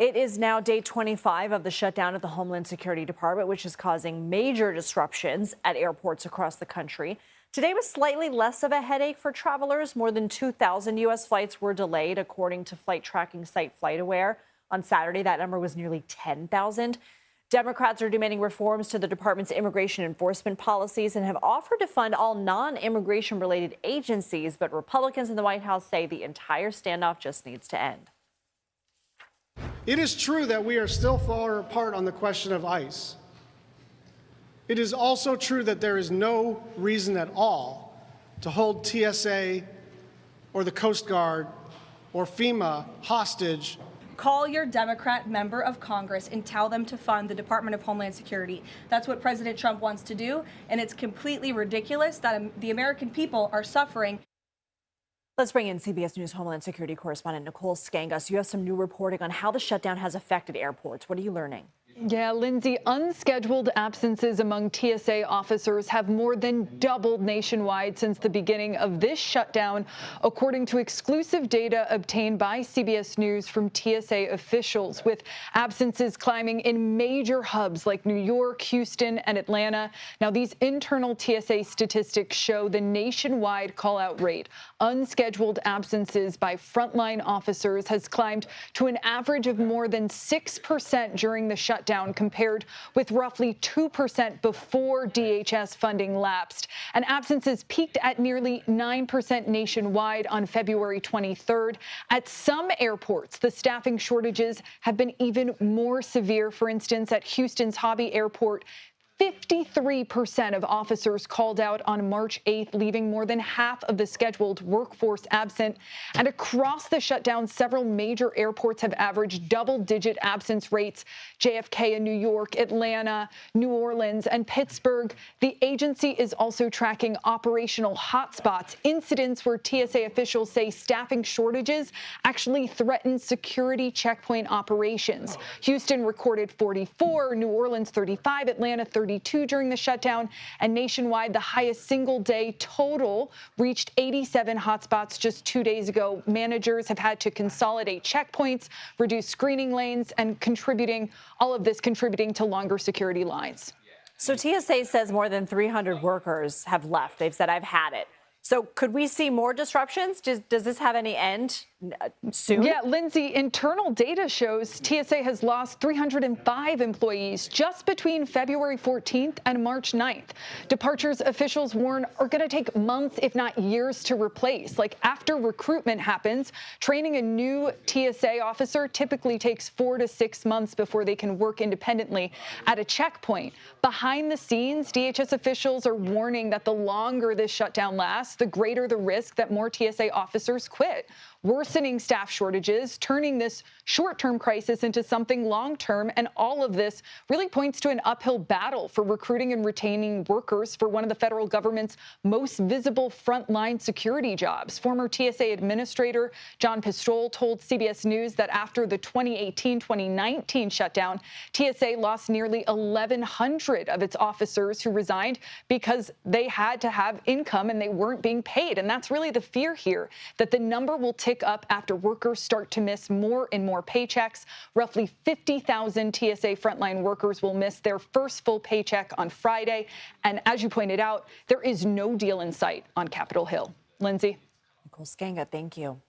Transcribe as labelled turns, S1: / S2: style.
S1: It is now day 25 of the shutdown at the Homeland Security Department, which is causing major disruptions at airports across the country. Today was slightly less of a headache for travelers. More than 2,000 U.S. flights were delayed, according to flight tracking site FlightAware. On Saturday, that number was nearly 10,000. Democrats are demanding reforms to the department's immigration enforcement policies and have offered to fund all non-immigration related agencies. But Republicans in the White House say the entire standoff just needs to end.
S2: It is true that we are still far apart on the question of ICE. It is also true that there is no reason at all to hold TSA or the Coast Guard or FEMA hostage.
S3: Call your Democrat member of Congress and tell them to fund the Department of Homeland Security. That's what President Trump wants to do, and it's completely ridiculous that the American people are suffering.
S1: Let's bring in CBS News Homeland Security correspondent Nicole Sganga. So you have some new reporting on how the shutdown has affected airports. What are you learning?
S4: Yeah, Lindsay, unscheduled absences among TSA officers have more than doubled nationwide since the beginning of this shutdown, according to exclusive data obtained by CBS News from TSA officials, with absences climbing in major hubs like New York, Houston, and Atlanta. Now, these internal TSA statistics show the nationwide call-out rate. Unscheduled absences by frontline officers has climbed to an average of more than 6% during the shutdown, compared with roughly 2% before DHS funding lapsed. And absences peaked at nearly 9% nationwide on February 23rd. At some airports, the staffing shortages have been even more severe. For instance, at Houston's Hobby Airport, 53% of officers called out on March 8th, leaving more than half of the scheduled workforce absent. And across the shutdown, several major airports have averaged double-digit absence rates. JFK in New York, Atlanta, New Orleans, and Pittsburgh. The agency is also tracking operational hotspots, incidents where TSA officials say staffing shortages actually threaten security checkpoint operations. Houston recorded 44, New Orleans 35, Atlanta 32 during the shutdown, and nationwide the highest single-day total reached 87 hotspots just 2 days ago. Managers have had to consolidate checkpoints, reduce screening lanes, and all of this contributing to longer security lines.
S1: So TSA says more than 300 workers have left. They've said, I've had it. So could we see more disruptions? Does this have any end soon?
S4: Yeah, Lindsay, internal data shows TSA has lost 305 employees just between February 14th and March 9th. Departures officials warn are going to take months, if not years, to replace. Like after recruitment happens, training a new TSA officer typically takes 4 to 6 months before they can work independently at a checkpoint. Behind the scenes, DHS officials are warning that the longer this shutdown lasts, the greater the risk that more TSA officers quit, worsening staff shortages, turning this short-term crisis into something long-term. And all of this really points to an uphill battle for recruiting and retaining workers for one of the federal government's most visible frontline security jobs. Former TSA Administrator John Pistole told CBS News that after the 2018-2019 shutdown, TSA lost nearly 1,100 of its officers who resigned because they had to have income and they weren't being paid. And that's really the fear here, that the number will tick up after workers start to miss more and more paychecks. Roughly 50,000 TSA frontline workers will miss their first full paycheck on Friday. And as you pointed out, there is no deal in sight on Capitol Hill. Lindsay.
S1: Nicole Sganga, thank you.